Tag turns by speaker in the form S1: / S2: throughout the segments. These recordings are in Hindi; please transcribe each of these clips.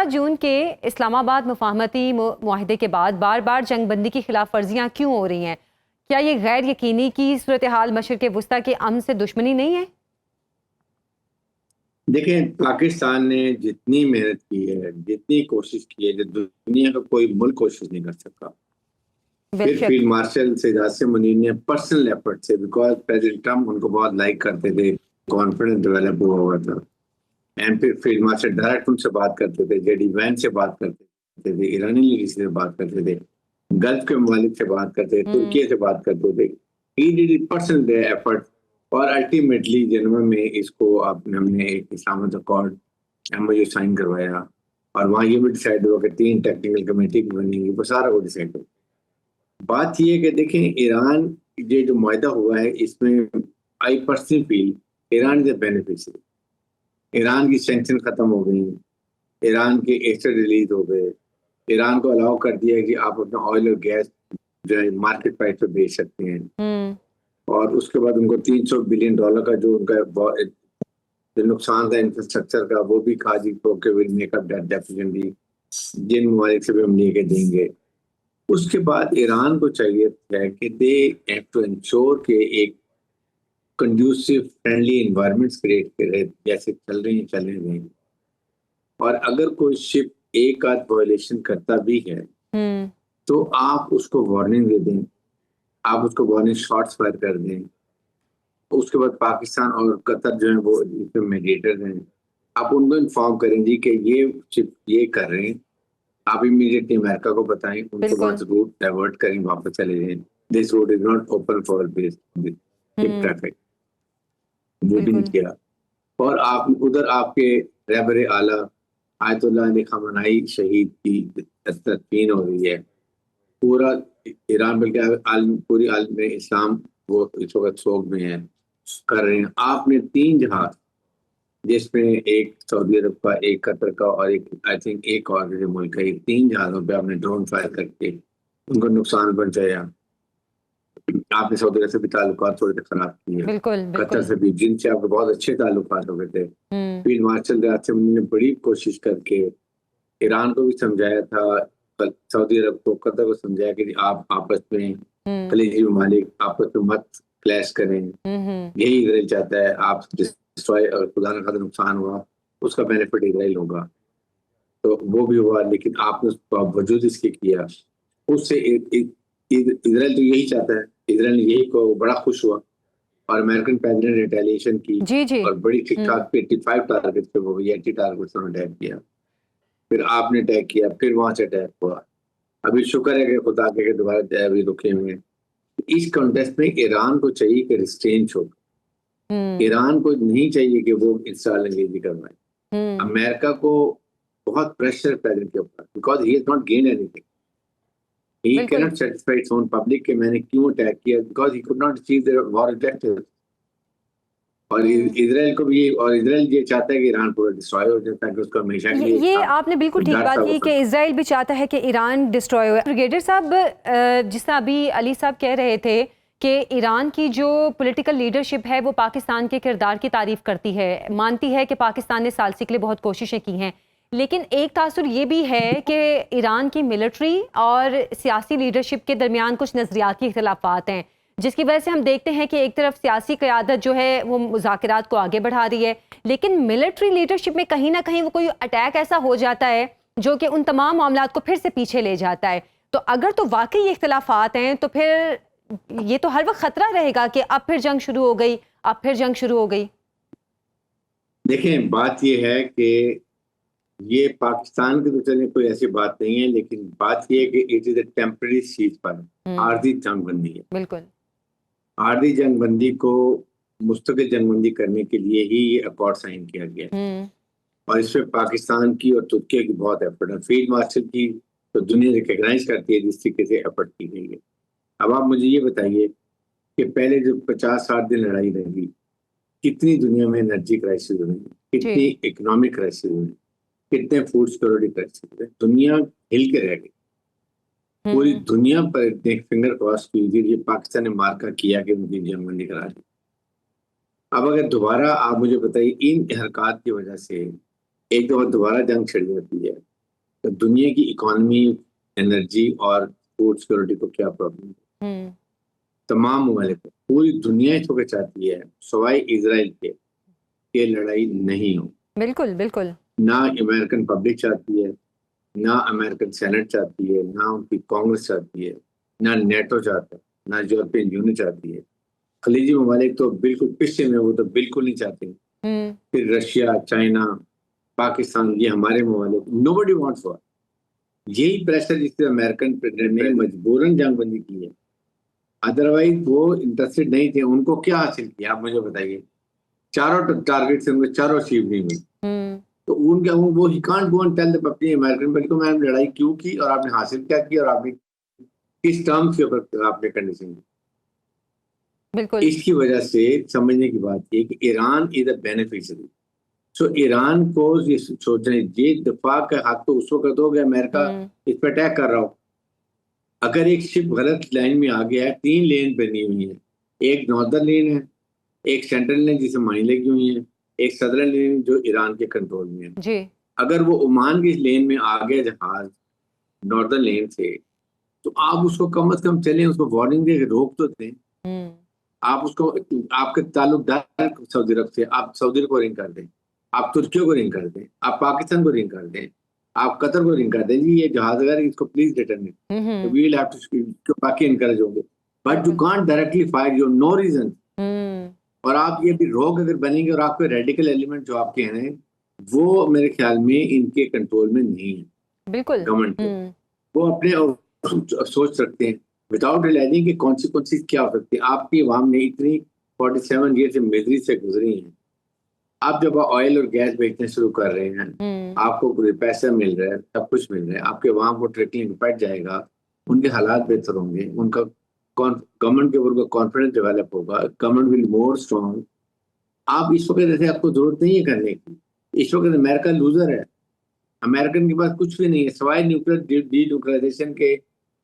S1: जून के इस्लामाबाद मुफाहमती मुआहदे के बाद बार बार जंगबंदी की खिलाफ वर्जियाँ क्यों हो रही हैं? क्या ये गैर यकीनी की सूरत हाल मशरिक़ वुस्ता के अमन से दुश्मनी नहीं है?
S2: देखें, पाकिस्तान ने जितनी मेहनत की है, जितनी कोशिश की है, जो दुनिया का कोई मुल्क कोशिश नहीं कर सका। फिर
S1: बेशक।
S2: फील्ड मार्शल सैयद आसिम मुनीर ने पर्सनल एफर्ट से, बिकॉज प्रेसिडेंट ट्रम्प उनको बहुत लाइक करते थे, कॉन्फिडेंस डेवलप हुआ था। एंड फिर फील्ड मार्शल डायरेक्ट उनसे बात करते थे, जेडी वैन से बात करते थे, ईरानी लीडर से बात करते थे, गल्फ के ममालिक से बात करते थे, तुर्की से बात करते थे। ही डिड पर्सनल एफर्ट और अल्टीमेटली जनवरी में इसको हमने एक इस्लामाबाद अकॉर्ड एमओयू साइन करवाया और वहाँ ये भी डिसाइड हुआ कि 3 टेक्निकल कमेटी बनेंगी, वो सारा वो डिसाइड हुआ। बात ये है कि देखें, ईरान ये जो मुआहदा हुआ है इसमें I personally feel Iran is beneficiary. Iran की सैंक्शन खत्म हो गई, ईरान के एसेट रिलीज हो गए, ईरान को अलाउ कर दिया है कि आप अपना ऑयल और गैस जो है मार्केट प्राइस पे बेच सकते हैं। और उसके बाद उनको $300 बिलियन का जो उनका जो नुकसान था इंफ्रास्ट्रक्चर का, वो भी खाजी के विल मेकअप दैट डेफिनेटली, जिन ममालिक से भी हम लेके देंगे। उसके बाद ईरान को चाहिए है कि दे हैव टू इंश्योर के एक कंड्यूसिव फ्रेंडली एनवायरनमेंट्स क्रिएट करे, जैसे चल रही हैं। और अगर कोई शिप एक आध वायलेशन करता भी है तो आप उसको वार्निंग दे दें, आप उसको वार्निंग शॉट्स फायर कर दें। उसके बाद पाकिस्तान और कतर जो है वो इसमें मीडिएटर हैं, आप उनको इन्फॉर्म करें जी कि ये शिप ये कर रहे हैं, आप इमीडिएटली अमेरिका को बताएं, उनको वहां से रूट डाइवर्ट करें, वापस चले जाएं। This road is not open for this traffic, वो भी नहीं किया। और आप उधर आपके रहबर आला आयतुल्लाह अली खamenei शहीद की तदफीन हो रही है। पूरा ईरान बल्कि पूरी आलम में इस्लाम वो इस वक्त सोग में है, कर रहे हैं। आपने 3 जहाज, जिसमें एक सऊदी अरब का, एक कतर का और एक आई थिंक एक और जो मुल्क है, 3 जहाजों पे आपने ड्रोन फायर करके उनको नुकसान पहुंचाया। आपने सऊदी अरब से भी ताल्लुकात थोड़े से खराब किए, कतर से भी, जिनसे आपके बहुत अच्छे ताल्लुकात हो गए थे। फील्ड मार्शल आसिम मुनीर ने बड़ी कोशिश करके ईरान को भी समझाया था, सऊदी अरब को, कतर को समझाया कि आप आपस में खलीजी ममालिक आपस में मत क्लैश करें। यही इजराइल चाहता है, आप डिस्ट्रॉय और खुदा न खास्ता नुकसान हुआ उसका बेनिफिट इजराइल होगा। तो वो भी हुआ, लेकिन आपने उसको बावजूद इसके किया, उससे इजराइल तो यही चाहता है, इजराइल ने यही को बड़ा खुश हुआ और अमेरिकन प्रेसिडेंट ने रिटेलिएशन की और बड़ी ठीक ठाक 85 टारगेट पे वो 80 टारगेट अटैक किया। फिर आपने अटैक किया, फिर वहां से अटैक हुआ। अभी शुक्र है कि खुदा के दोबारा अभी रुके हुए हैं। इस कॉन्टेस्ट में ईरान को चाहिए कि रिस्ट्रेंट हो, ईरान को नहीं चाहिए कि वो इंस्टॉल अंग्रेजी करवाए। अमेरिका को बहुत प्रेशर प्रेजेंट के ऊपर, because he has not gain anything, he cannot satisfy its own public कि मैंने क्यों अटैक किया, because he could not achieve their war objectives। और इजराइल को भी, और इजराइल ये चाहता है कि ईरान पूरा डिस्ट्रॉय हो जाए ताकि उसको हमेशा के लिए।
S1: ये आपने बिल्कुल ठीक बात की कि इजराइल भी चाहता है कि ईरान डिस्ट्रॉय हो। ब्रिगेडियर साहब, जिस तरह अभी अली साहब कह रहे थे कि ईरान की जो पॉलिटिकल लीडरशिप है वो पाकिस्तान के किरदार की तारीफ करती है, मानती है कि पाकिस्तान ने सालसी के लिए बहुत कोशिशें की हैं, लेकिन एक तासुर ये भी है कि ईरान की मिलिट्री और सियासी लीडरशिप के दरमियान कुछ नज़रियाती इख्तलाफात हैं, जिसकी वजह से हम देखते हैं कि एक तरफ सियासी क़यादत जो है वो मुज़ाकरात को आगे बढ़ा रही है, लेकिन मिलिट्री लीडरशिप में कहीं ना कहीं वो कोई अटैक ऐसा हो जाता है जो कि उन तमाम मामलात को फिर से पीछे ले जाता है। तो अगर तो वाकई ये इख्तलाफात हैं तो फिर ये तो हर वक्त खतरा रहेगा कि अब फिर जंग शुरू हो गई, अब फिर जंग शुरू हो गई।
S2: देखें, बात ये है कि ये पाकिस्तान की तो चलिए कोई ऐसी बात नहीं है, लेकिन बात ये है कि it is a temporary cease पर आर्जी जंगबंदी है।
S1: बिल्कुल,
S2: आर्जी जंगबंदी को मुस्तकिल जंगबंदी करने के लिए ही ये अकॉर्ड साइन किया गया और इसमें पाकिस्तान की और तुर्की की बहुत एफर्ट है। फील्ड मार्शल की तो दुनिया रिकग्नाइज करती है जिस तरीके से एफर्ट की गई है। अब आप मुझे ये बताइए कि पहले जो 50-60 दिन लड़ाई रही, कितनी दुनिया में एनर्जी क्राइसिस हुई, कितनी इकोनॉमिक क्राइसिस हुई, कितने फूड सिक्योरिटी क्राइसिस हुए, दुनिया हिल के रह गई। पूरी दुनिया पर एक फिंगर क्रॉस कीजिए, ये पाकिस्तान ने मार्का किया कि उनकी जंगबंदी करा दी। अब अगर दोबारा आप मुझे बताइए इन हरकत की वजह से एक दफा दोबारा जंग छिड़ जाती है तो दुनिया की इकोनॉमी, एनर्जी और फूड सिक्योरिटी को क्या प्रॉब्लम है? तमाम ममालिक को, पूरी दुनिया इस वक्त चाहती है सवाई इजराइल के ये लड़ाई नहीं हो।
S1: बिल्कुल बिल्कुल।
S2: ना अमेरिकन पब्लिक चाहती है, ना अमेरिकन सेनेट चाहती है, ना उनकी कांग्रेस चाहती है, ना नेटो चाहता है, ना यूरोपियन यूनियन चाहती है। खलीजी ममालिक तो बिल्कुल पीछे में, वो तो बिल्कुल नहीं चाहते। फिर रशिया, चाइना, पाकिस्तान, ये हमारे ममालिक, नोबडी वांट्स वॉर। यही प्रेशर जिससे अमेरिकन प्रेसिडेंट ने मजबूरन जंगबंदी की है, अदरवाइज वो इंटरेस्टेड नहीं थे। उनको क्या हासिल किया आप मुझे बताइए? चारों टारगेट से उनको चारों अचीव नहीं हुई। तो उनका वो ही can't go and tell the अपनी अमेरिकन पब्लिक को मैंने लड़ाई क्यों की और आपने हासिल क्या किया और आपने किस टर्म्स के ऊपर आपने कंडीशन दी।
S1: बिल्कुल।
S2: इसकी वजह से समझने की बात ये कि Iran is a beneficiary. So Iran को ये सोचना, ये दफा का हक तो उस वक्त हो गया अमेरिका इस पर अटैक कर रहा हो। अगर एक शिप गलत लाइन में आ गया है, 3 लेन बनी हुई है, एक नॉर्दर्न लेन है, एक सेंट्रल लेन जिसे मानी लगी हुई है, एक सदर्न लेन जो ईरान के कंट्रोल में है।
S1: जी।
S2: अगर वो ओमान की लेन में आ गया जहाज नॉर्दर्न लेन से, तो आप उसको कम से कम चलें, उसको वार्निंग दे के रोक तो दें। आप उसको, आपके ताल्लुकदार सऊदी अरब से, आप सऊदी अरब को रिंग कर दें, आप तुर्कियों को रिंग कर दें, आप पाकिस्तान को रिंग कर दें, आप कतर को रिंग कर दें, जी ये जहाज अगर इसको please return it, we will have to, बाकी इनकरेज होंगे, but you can't directly fire, your no reason. और आप ये भी रोग अगर बनेंगे और आपके रेडिकल एलिमेंट जो आपके हैं वो मेरे ख्याल में इनके कंट्रोल में नहीं है,
S1: बिल्कुल।
S2: गवर्नमेंट के। वो अपने सोच सकते हैं विदाउट रियलाइजिंग कि कॉन्सिक्वेंसेस क्या हो सकती है। आपकी अवाम ने इतनी 47 ईयर से मिजरी से गुजरी हैं। आप जब ऑयल और गैस बेचने शुरू कर रहे हैं, आपको पैसा मिल रहा है, सब कुछ मिल रहा है, आपके अवाम को ट्रिकलिंग इफेक्ट जाएगा, उनके हालात बेहतर होंगे, उनका गवर्नमेंट के ऊपर कॉन्फिडेंस डेवलप होगा, गवर्नमेंट विल मोर स्ट्रॉन्ग। आप इस वक्त जैसे आपको जरूरत नहीं है करने की। इस वक्त अमेरिका लूजर है, अमेरिकन के पास कुछ भी नहीं है सवाए न्यूक्लियर डी न्यूक्लियराइजेशन के,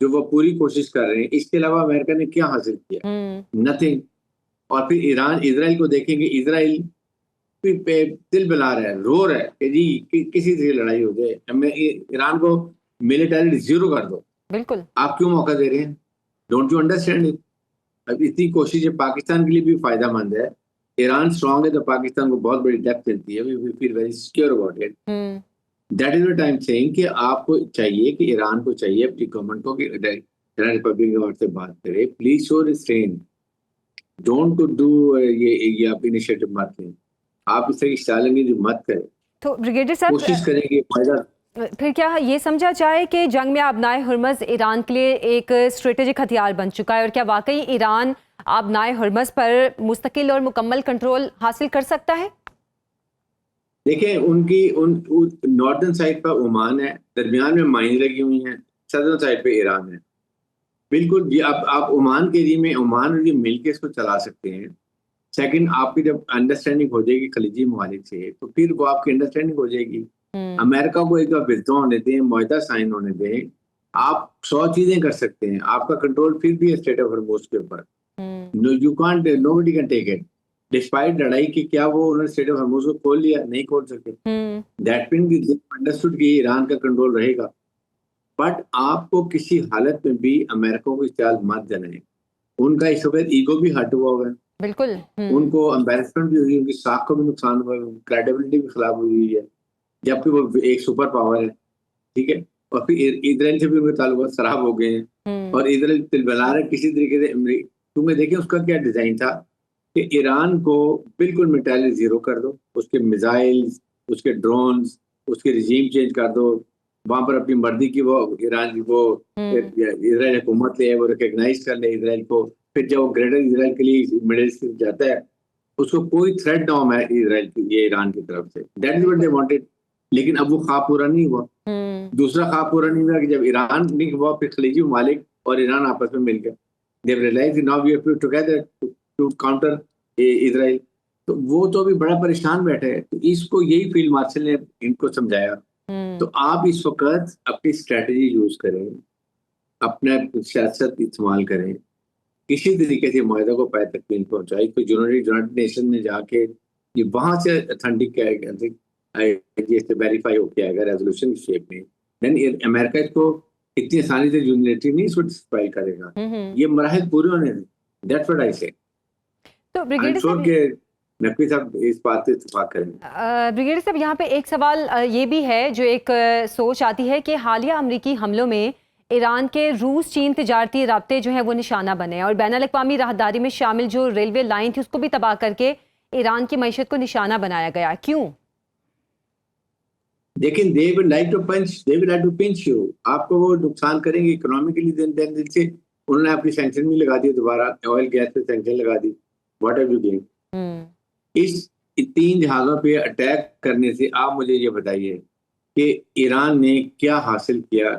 S2: जो वो पूरी कोशिश कर रहे हैं। इसके अलावा अमेरिका ने क्या हासिल किया? नथिंग। और फिर ईरान इजराइल को देखेंगे, इजराइल दिल बना रहा है, रो रहा है कि जी किसी से लड़ाई हो जाए, ईरान को मिलिटरी जीरो कर दो।
S1: बिल्कुल।
S2: आप क्यों मौका दे रहे हैं? Don't you understand it? अब इतनी कोशिश है, पाकिस्तान के लिए भी फायदा मंद है। ईरान स्ट्रांग है तो पाकिस्तान को बहुत बड़ी डेप्थ मिलती है, we feel very secure about it. That is what I am saying कि आपको चाहिए कि ईरान को चाहिए अपनी गवर्नमेंट को कि ईरान रिपब्लिक गवर्नमेंट से बात करे, please show restrain, don't do ये आप इनिशिएटिव मत लें, आप इस तरह की चैलेंज मत करें।
S1: तो ब्रिगेडियर साहब,
S2: कोशिश करेंगे फायदा।
S1: फिर क्या ये समझा जाए कि जंग में आबनाए हुर्मज़ ईरान के लिए एक स्ट्रेटेजिक हथियार बन चुका है, और क्या वाकई ईरान आबनाए हुर्मज़ पर मुस्तकिल और मुकम्मल कंट्रोल हासिल कर सकता है?
S2: देखें, उनकी नॉर्दर्न साइड पर ओमान है, दरमियान में माइन लगी हुई हैं, सदर्न साइड पे ईरान है। बिल्कुल जी, आप ओमान के एरिया में ओमान और ये मिलकर इसको चला सकते हैं। सेकंड, आपकी जब अंडरस्टैंडिंग हो जाएगी खलीजी ममालिक से, तो फिर वो आपकी अंडरस्टैंडिंग हो जाएगी। अमेरिका को एक बार विथड्रॉ होने दें, मुआहदा साइन होने दें, आप 100 चीजें कर सकते हैं। आपका कंट्रोल फिर भी है स्टेट ऑफ हॉर्मुज़ के ऊपर। No, you can't, nobody can take it. Despite लड़ाई की, क्या वो उन्होंने स्टेट ऑफ हॉर्मुज़ को खोल लिया? नहीं खोल सके। दैट मींस अंडरस्टूड कि ईरान का कंट्रोल रहेगा, बट आपको किसी हालत में भी अमेरिका को चाल मत देना। उनका इस वक्त ईगो भी हट हुआ है,
S1: बिल्कुल।
S2: उनको एम्बेरसमेंट भी हुई, उनकी साख को भी नुकसान हुआ, क्रेडिबिलिटी भी खराब हुई है, जबकि वो एक सुपर पावर है, ठीक है। और फिर इजराइल से भी उनके ताल्लुकात खराब हो गए हैं, और इजराइल तिलमिला रहा है किसी तरीके से। तुम्हें देखें उसका क्या डिजाइन था कि ईरान को बिल्कुल मिटाइल जीरो कर दो, उसके मिसाइल्स, उसके ड्रोन्स, उसके रिजीम चेंज कर दो, वहां पर अपनी मर्जी की वो ईरान की वो इजराइल हुकूमत ले, वो रिकग्नाइज कर ले इजराइल को। फिर जब वो ग्रेटर इजराइल के लिए मिडिल ईस्ट जाता है, उसको कोई थ्रेट ना हो इजराइल की, ये ईरान की तरफ से। That is what they wanted. लेकिन अब वो ख्वाब पूरा नहीं हुआ। दूसरा ख्वाब पूरा नहीं हुआ कि जब ईरान नहीं हुआ, फिर खलीजी ममालिक और ईरान आपस में मिलकर they realise now we have to together to counter Israel. तो वो तो अभी बड़ा परेशान बैठे है। तो इसको यही फील्ड मार्शल ने इनको समझाया। तो आप इस वक्त अपनी स्ट्रेटजी यूज करें, अपना सियासत इस्तेमाल करें, किसी तरीके से मुआहदा को पैर तक नहीं पहुंचाई। तो यूनाइटेड नेशन में जाके ये वहां से अथेंटिक वेरीफाई होके आएगा रेजोल्यूशन की शेप में देन अमेरिका इसको इतनी आसानी से यूनिलैटरली नहीं स्पाइल करेगा। ये मराहल पूरे होने दें, दैट्स व्हाट आई से।
S1: तो
S2: आई एम
S1: ब्रिगेडियर
S2: श्योर
S1: साहब,
S2: कि नकवी साहब इस बात से इत्तेफाक करेंगे।
S1: ब्रिगेडियर साहब यहाँ पे एक सवाल ये भी है जो एक सोच आती है कि हालिया अमरीकी हमलों में ईरान के रूस चीन तिजारती राब्ते जो हैं वो निशाना बने और बैनुल अक़वामी राहदारी में शामिल जो रेलवे लाइन थी उसको भी तबाह करके ईरान की मईशत को निशाना बनाया गया। क्यों?
S2: लेकिन they will like to pinch you, आपको वो नुकसान करेंगे इकोनॉमिकली। दिन से उन्होंने आपकी सैंक्शन भी लगा दी, दोबारा ऑयल गैस पे सैंक्शन लगा दी। What have you gain? इस 3 जहाज़ों पे अटैक करने से आप मुझे ये बताइए कि ईरान ने क्या हासिल किया,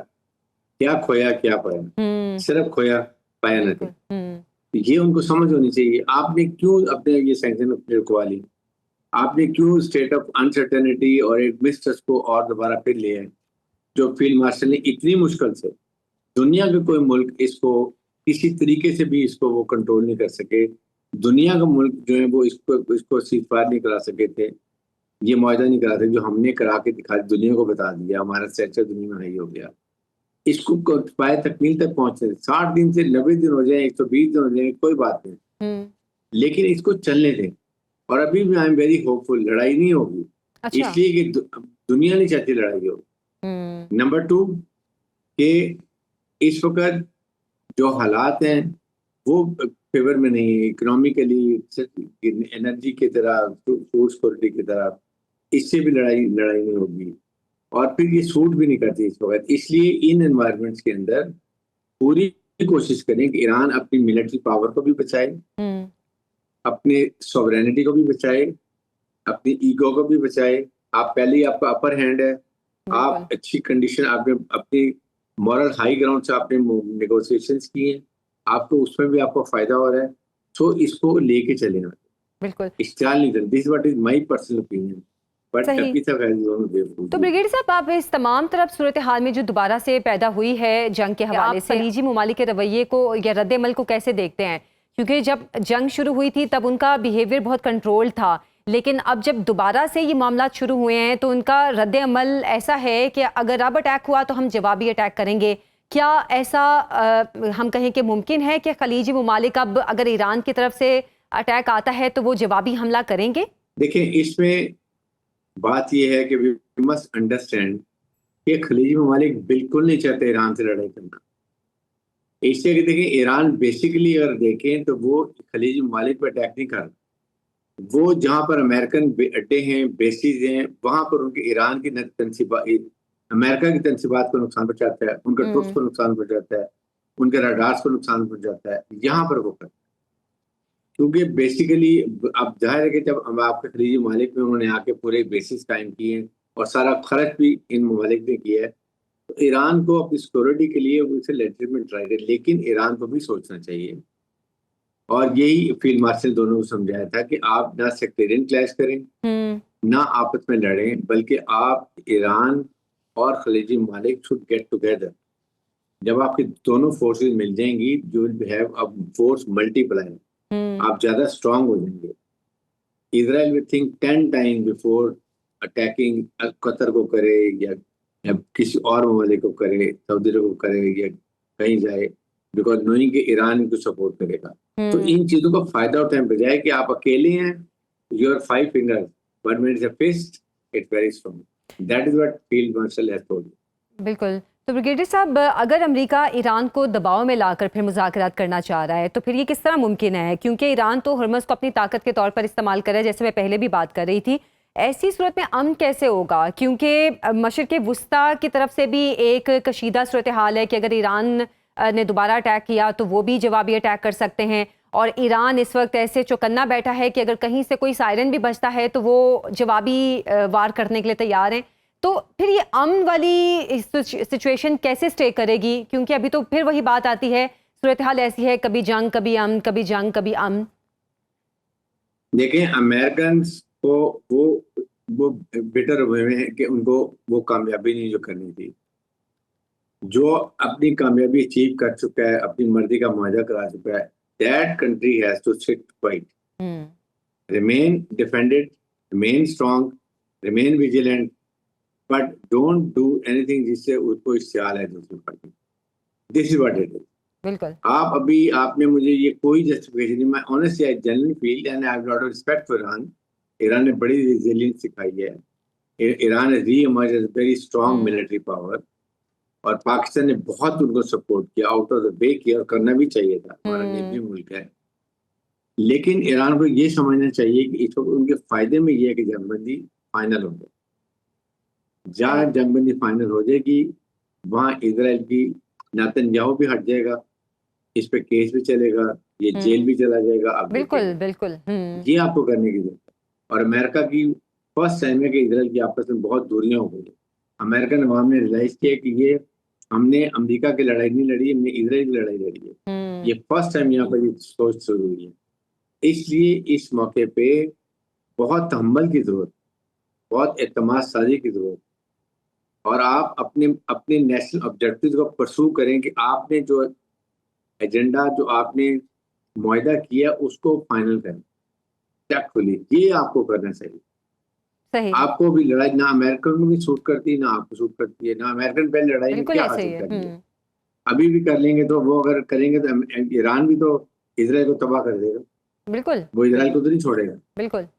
S2: क्या खोया, क्या पाया? सिर्फ खोया, पाया नहीं। ये उनको समझ होनी चाहिए। आपने क्यों अपने ये सैंक्शन रुकवा ली? आपने क्यों स्टेट ऑफ अनसर्टेनिटी और एक मिसट्रस्ट को और दोबारा फिर लिया? जो फील्ड मार्शल ने इतनी मुश्किल से, दुनिया के कोई मुल्क इसको किसी तरीके से भी इसको वो कंट्रोल नहीं कर सके। दुनिया का मुल्क जो है वो इसको सीजफायर नहीं करा सके थे, ये मुआहदा नहीं करा सके, जो हमने करा के दिखा, दुनिया को बता दिया, हमारा स्ट्रक्चर दुनिया में हाई हो गया। इसको पाए तकमील तक पहुंचने 60 दिन से 90 दिन हो जाए, 120 दिन हो जाए, कोई बात नहीं, लेकिन इसको चलने दें। और अभी भी आई एम वेरी होपफुल, लड़ाई नहीं होगी।
S1: अच्छा।
S2: इसलिए कि दुनिया नहीं चाहती लड़ाई हो। नंबर 2 कि इस वक्त जो हालात हैं वो फेवर में नहीं है इकोनॉमिकली, एनर्जी की तरह, फूड सिक्योरिटी की तरह। इससे भी लड़ाई नहीं होगी और फिर ये सूट भी नहीं करती इस वक्त। इसलिए इन एनवायरनमेंट्स के अंदर पूरी कोशिश करें कि ईरान अपनी मिलिट्री पावर को भी बचाए, अपने सॉवरेनिटी को भी बचाए, अपनी ईगो को भी बचाए। आप पहले ही आपका अपर हैंड है, आप अच्छी कंडीशन, आपने अपनी मॉरल हाई ग्राउंड से आपने नेगोशिएशंस किए, आपको उसमें भी आपको फायदा हो रहा है। सो इसको लेके चले,
S1: बिल्कुल
S2: इश्तियाल नहीं करते। This what is my personal opinion.
S1: सही। तो ब्रिगेडियर साहब, आप इस तमाम तरफ सूरत हाल में जो दोबारा से पैदा हुई है जंग के हवाले से, खलीजी ममालिक के रवैये को या रद्द-ए-अमल को कैसे देखते हैं? क्योंकि जब जंग शुरू हुई थी तब उनका बिहेवियर बहुत कंट्रोल था, लेकिन अब जब दोबारा से ये मामला शुरू हुए हैं तो उनका रद्द-ए-अमल ऐसा है कि अगर अब अटैक हुआ तो हम जवाबी अटैक करेंगे। क्या ऐसा हम कहें कि मुमकिन है कि खलीजी ममालिक अब अगर ईरान की तरफ से अटैक आता है तो वो जवाबी हमला करेंगे?
S2: देखिए, इसमें बात यह है कि वी मस्ट अंडरस्टैंड कि खलीजी ममालिक बिल्कुल नहीं चाहते ईरान से लड़ाई करना। इसलिए कि देखिए, ईरान बेसिकली अगर देखें तो वो खलीजी ममालिक पर अटैक नहीं कर रहा। वो जहाँ पर अमेरिकन अड्डे हैं, बेसिस हैं, वहां पर उनके ईरान की अमेरिका की तनसीबात को नुकसान पहुंचाता है, उनके ट्रुप्स को नुकसान पहुंचाता है, उनके रडार्स को नुकसान पहुंचाता है। यहाँ पर वो करता है क्योंकि बेसिकली अब जाहिर है कि जब आपके खलीजी ममालिक में उन्होंने आके पूरे बेसिस कायम किए और सारा खर्च भी इन ममालिक ने किया है, तो ईरान को अपनी सिक्योरिटी के लिए उसे लेजिटिमेट ट्राई करे। लेकिन ईरान को भी सोचना चाहिए, और यही फील्ड मार्शल दोनों को समझाया था कि आप ना सेक्टेरियन क्लैश करें, ना आपस में लड़ें, बल्कि आप ईरान और खलीजी ममालिक शुड गेट टुगेदर। जब आपकी दोनों फोर्सेस मिल जाएंगी, you will have a force multiply, आप ज्यादा स्ट्रांग हो जाएंगे। Israel will think 10 time before attacking, Qatar को करे या किसी और ममालिक को करे, सऊदी अरब को करे या कहीं जाए, बिकॉज नोइंग कि ईरान इनको सपोर्ट करेगा। तो इन चीजों का फायदा उठाने बजाय कि आप अकेले हैं, your 5 fingers but when it's a fist it's very strong. That is what field marshal has told.
S1: बिल्कुल। तो ब्रिगेडियर साहब, अगर अमेरिका ईरान को दबाव में लाकर फिर मुज़ाकरात करना चाह रहा है तो फिर ये किस तरह मुमकिन है? क्योंकि ईरान तो हर्मज़ को अपनी ताकत के तौर पर इस्तेमाल कर रहा है, जैसे मैं पहले भी बात कर रही थी। ऐसी सूरत में अमन कैसे होगा? क्योंकि मशरिक़ वुस्ता की तरफ से भी एक कशीदा सूरत हाल है कि अगर ईरान ने दोबारा अटैक किया तो वो भी जवाबी अटैक कर सकते हैं, और ईरान इस वक्त ऐसे चौकन्ना बैठा है कि अगर कहीं से कोई सायरन भी बजता है तो वो जवाबी वार करने के लिए तैयार हैं। तो फिर ये अमन वाली सिचुएशन कैसे स्टे करेगी? क्योंकि अभी तो फिर वही बात आती है, सूरत हाल ऐसी है, कभी जंग कभी अमन, कभी जंग कभी अमन।
S2: देखें, अमेरिकन को वो बेटर हुए हैं कि उनको वो कामयाबी नहीं जो करनी थी। जो अपनी कामयाबी अचीव कर चुका है, अपनी मर्जी का मुआहदा करा चुका है, that country has to sit quiet, remain defended, remain strong, remain vigilant, but don't do anything जिससे उसको इश्तिहाल है दूसरी party. This is what it is.
S3: बिल्कुल
S2: आप अभी आपने मुझे ये कोई जस्टिफिकेशन नहीं, मैं honestly I generally feel and I have lot of respect for Iran. Iran ने बड़ी रेजिलियंस सिखाई है। Iran has re-emerge as very strong military power, और पाकिस्तान ने बहुत उनको सपोर्ट किया, आउट ऑफ द वे किया, और करना भी चाहिए था, हमारा नेबी मुल्क है। लेकिन ईरान को ये समझना चाहिए कि इस वक्त उनके फायदे में ये है कि जंगबंदी फाइनल हो जाए। जहाँ जंगबंदी फाइनल हो जाएगी वहाँ इजराइल की नेतन्याहू भी हट जाएगा, इस पे केस भी चलेगा, ये जेल भी चला जाएगा। अब
S1: बिल्कुल बिल्कुल
S2: ये आपको करने की जरूरत है। और अमेरिका की फर्स्ट टाइम है कि इजराइल की आपस में बहुत दूरियां हो गई। अमेरिकन अवाम ने रियलाइज किया कि ये हमने अमेरिका की लड़ाई नहीं लड़ी, हमने इजराइल की लड़ाई लड़ी है। ये फर्स्ट टाइम यहाँ पर ये सोच शुरू हुई है। इसलिए इस मौके पे बहुत तहम्मुल की जरूरत, बहुत एतमाद साजी की जरूरत, और आप अपने अपने नेशनल ऑब्जेक्टिव्स को परसू करें कि आपने जो एजेंडा जो आपने मुआहदा किया उसको फाइनल करें टैक्टफुली। ये आपको करना चाहिए।
S1: सही
S2: आपको भी लड़ाई ना अमेरिकन को भी सूट करती है, ना आपको सूट करती है, ना अमेरिकन पहले लड़ाई में
S1: बिल्कुल
S2: क्या
S1: ऐसे ही
S2: हासिल
S1: है।
S2: कर लिया, अभी भी कर लेंगे। तो वो अगर करेंगे तो ईरान भी तो इसराइल को तबाह कर देगा,
S1: बिल्कुल
S2: वो इसराइल को तो नहीं छोड़ेगा।
S1: बिल्कुल